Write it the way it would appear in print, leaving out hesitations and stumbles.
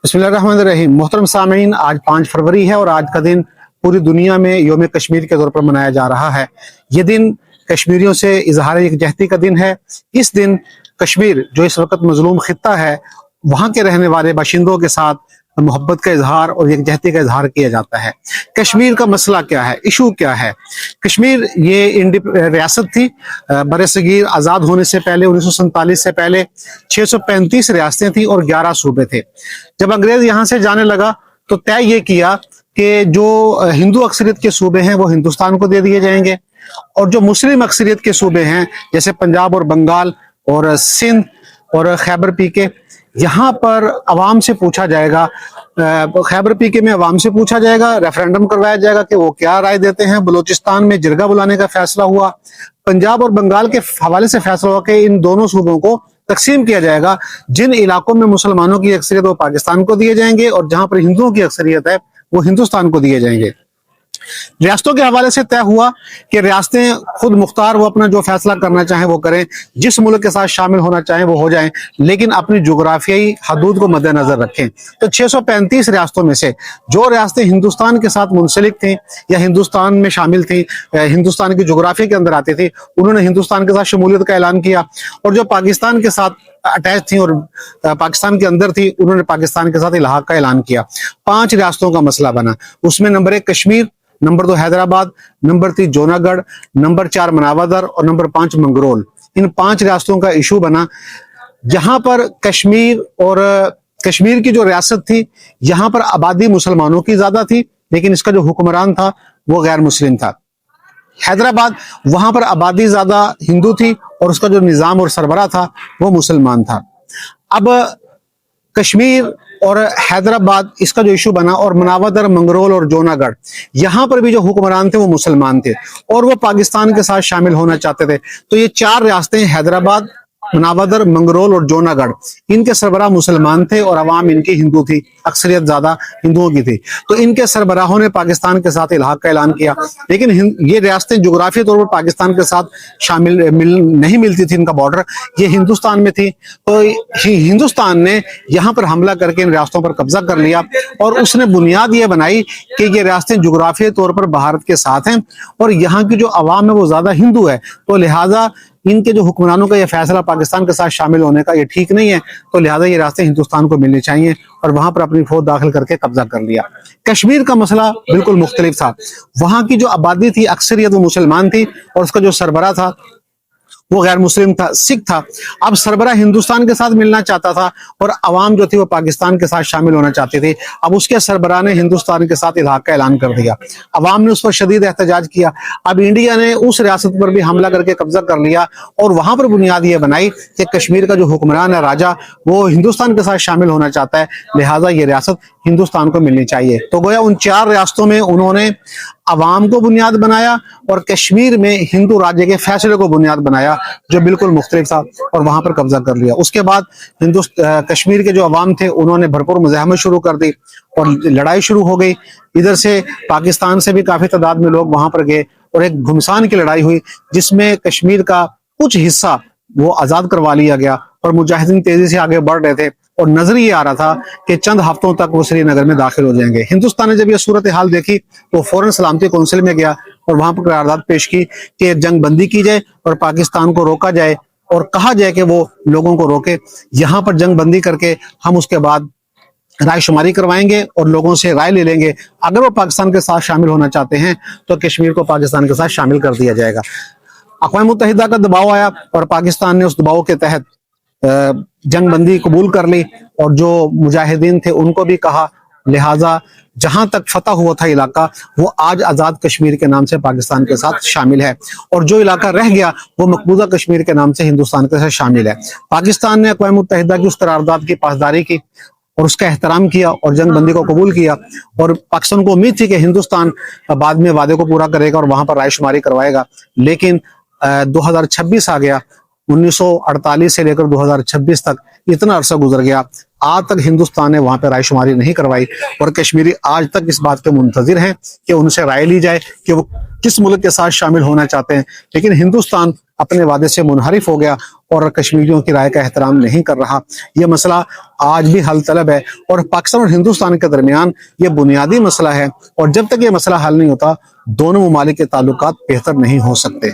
बिस्मिल्लाहिर्रहमानिर्रहीम। मोहतरम सामीन, आज 5 फरवरी है और आज का दिन पूरी दुनिया में योम कश्मीर के तौर पर मनाया जा रहा है। ये दिन कश्मीरियों से इजहार यकजहती का दिन है। इस दिन कश्मीर जो इस वक्त मजलूम खित्ता है, वहाँ के रहने वाले बाशिंदों के साथ मोहब्बत का इजहार और यकजहती का इजहार किया जाता है। कश्मीर का मसला क्या है, इशू क्या है? कश्मीर ये रियासत थी बरसगीर आज़ाद होने से पहले 1947 से पहले 635 रियासतें थी और 11 सूबे थे। जब अंग्रेज यहाँ से जाने लगा तो तय ये किया कि जो हिंदू अक्सरियत के सूबे हैं वो हिंदुस्तान को दे दिए जाएंगे और जो मुस्लिम अक्सरियत के सूबे हैं जैसे पंजाब और बंगाल और सिंध और खैबर पीके, यहाँ पर अवाम से पूछा जाएगा, खैबर पीके में अवाम से पूछा जाएगा, रेफरेंडम करवाया जाएगा कि वो क्या राय देते हैं। बलूचिस्तान में जिरगा बुलाने का फैसला हुआ। पंजाब और बंगाल के हवाले से फैसला हुआ कि इन दोनों सूबों को तकसीम किया जाएगा। जिन इलाकों में मुसलमानों की अक्सरियत वो पाकिस्तान को दिए जाएंगे और जहां पर हिंदुओं की अक्सरियत है वो हिंदुस्तान को दिए जाएंगे। रियासतों के हवाले से तय हुआ कि रियासतें खुद मुख्तार वो अपना जो फैसला करना चाहें वो करें, जिस मुल्क के साथ शामिल होना चाहें वो हो जाएं, लेकिन अपनी जोग्राफियाई हदूद को मद्देनजर रखें। तो 635 रियासतों में से जो रियासतें हिंदुस्तान के साथ मुंसलिक थी या हिंदुस्तान में शामिल थी, हिंदुस्तान की जोग्राफी के अंदर आती थी, उन्होंने हिंदुस्तान के साथ शमूलियत का ऐलान किया। और जो पाकिस्तान के साथ अटैच थी और पाकिस्तान के अंदर थी, उन्होंने पाकिस्तान के साथ इलाहा का ऐलान किया। 5 रियासतों का मसला बना। उसमें number 1 Kashmir, number 2 Hyderabad, number 3 Junagadh, number 4 Manavadar और नंबर 5 मंगरोल। इन 5 रियासतों का इशू बना। जहां पर कश्मीर की जो रियासत थी, यहां पर आबादी मुसलमानों की ज्यादा थी, लेकिन इसका जो हुक्मरान था वो गैर मुस्लिम था। हैदराबाद, वहां पर आबादी ज्यादा हिंदू थी और उसका जो निजाम और सरबरा था वो मुसलमान था। अब कश्मीर और हैदराबाद, इसका जो इशू बना, और मनावदर, मंगरोल और जोनागढ़, यहां पर भी जो हुक्मरान थे वो मुसलमान थे और वो पाकिस्तान के साथ शामिल होना चाहते थे। तो ये 4 रियासतें, हैदराबाद, मनावदर, मंगरोल और जोनागढ़, इनके सरबराह मुसलमान थे और अवाम इनकी हिंदू थी, अक्सरियत ज्यादा हिंदुओं की थी। तो इनके सरबराहों ने पाकिस्तान के साथ इल्हाक का ऐलान किया, लेकिन ये रियासतें जोग्राफी तौर पर पाकिस्तान के साथ नहीं मिलती थी, इनका बॉर्डर ये हिंदुस्तान में थी। तो हिंदुस्तान ने यहाँ पर हमला करके इन रियासतों पर कब्जा कर लिया और उसने बुनियाद ये बनाई कि ये रियासतें जोग्राफी तौर पर भारत के साथ हैं और यहाँ की जो अवाम है वो ज्यादा हिंदू है, तो लिहाजा इनके जो हुक्मरानों का ये फैसला पाकिस्तान के साथ शामिल होने का ये ठीक नहीं है, तो लिहाजा ये रास्ते हिंदुस्तान को मिलने चाहिए और वहां पर अपनी फौज दाखिल करके कब्जा कर लिया। कश्मीर का मसला बिल्कुल मुख्तलिफ था। वहां की जो आबादी थी, अक्सरियत वो मुसलमान थी और उसका जो सरबरा था वो गैर मुस्लिम था, सिख था। अब सरबरा हिंदुस्तान के साथ मिलना चाहता था और अवाम जो थी वो पाकिस्तान के साथ शामिल होना चाहती थी। अब उसके सरबरा ने हिंदुस्तान के साथ इल्हाक का ऐलान कर दिया। अवाम ने उस पर शदीद एहतजाज किया। अब इंडिया ने उस रियासत पर भी हमला करके कब्जा कर लिया और वहां पर बुनियाद ये बनाई कि कश्मीर का जो हुक्मरान है, राजा, वो हिंदुस्तान के साथ शामिल होना चाहता है, लिहाजा ये रियासत हिंदुस्तान को मिलनी चाहिए। तो गोया उन 4 रियासतों में उन्होंने अवाम को बुनियाद बनाया और कश्मीर में हिंदू राज्य के फैसले को बुनियाद बनाया जो बिल्कुल मुख्तलिफ था और वहां पर कब्जा कर लिया। उसके बाद कश्मीर के जो अवाम थे उन्होंने भरपूर मुजाहमत शुरू कर दी और लड़ाई शुरू हो गई। इधर से पाकिस्तान से भी काफी तादाद में लोग वहां पर गए और एक घुमसान की लड़ाई हुई जिसमें कश्मीर का कुछ हिस्सा वो आजाद करवा लिया गया और मुजाहिदीन तेजी से आगे बढ़ रहे थे और नजर ये आ रहा था कि चंद हफ्तों तक वो श्रीनगर में दाखिल हो जाएंगे। हिंदुस्तान ने जब ये सूरत हाल देखी तो फौरन सलामती कौंसिल में गया और वहां पर करारदाद पेश की कि जंग बंदी की जाए और पाकिस्तान को रोका जाए और कहा जाए कि वो लोगों को रोके। यहाँ पर जंग बंदी करके हम उसके बाद राय शुमारी करवाएंगे और लोगों से राय ले लेंगे। अगर वो पाकिस्तान के साथ शामिल होना चाहते हैं तो कश्मीर को पाकिस्तान के साथ शामिल कर दिया जाएगा। अक़वाम मुत्तहिदा का दबाव आया और पाकिस्तान ने उस दबाव के तहत जंग बंदी कबूल कर ली और जो मुजाहिदीन थे उनको भी कहा। लिहाजा जहां तक फतह हुआ था इलाका वो आज आजाद कश्मीर के नाम से पाकिस्तान के साथ शामिल है और जो इलाका रह गया वो मकबूजा कश्मीर के नाम से हिंदुस्तान के साथ शामिल है। पाकिस्तान ने अक़वाम मुत्तहिदा की उस करारदाद की पासदारी की और उसका एहतराम किया और जंग बंदी को कबूल किया और पाकिस्तान को उम्मीद थी कि हिंदुस्तान बाद में वादे को पूरा करेगा और वहां पर राय शुमारी करवाएगा। लेकिन 2026 आ गया, 1948 से लेकर 2026 तक इतना अरसा गुजर गया, आज तक हिंदुस्तान ने वहां पे राय शुमारी नहीं करवाई और कश्मीरी आज तक इस बात के मुंतजिर हैं कि उनसे राय ली जाए कि वो किस मुल्क के साथ शामिल होना चाहते हैं। लेकिन हिंदुस्तान اپنے وعدے سے منحرف ہو گیا اور کشمیریوں کی رائے کا احترام نہیں کر رہا. یہ مسئلہ آج بھی حل طلب ہے اور پاکستان اور ہندوستان کے درمیان یہ بنیادی مسئلہ ہے, اور جب تک یہ مسئلہ حل نہیں ہوتا دونوں ممالک کے تعلقات بہتر نہیں ہو سکتے.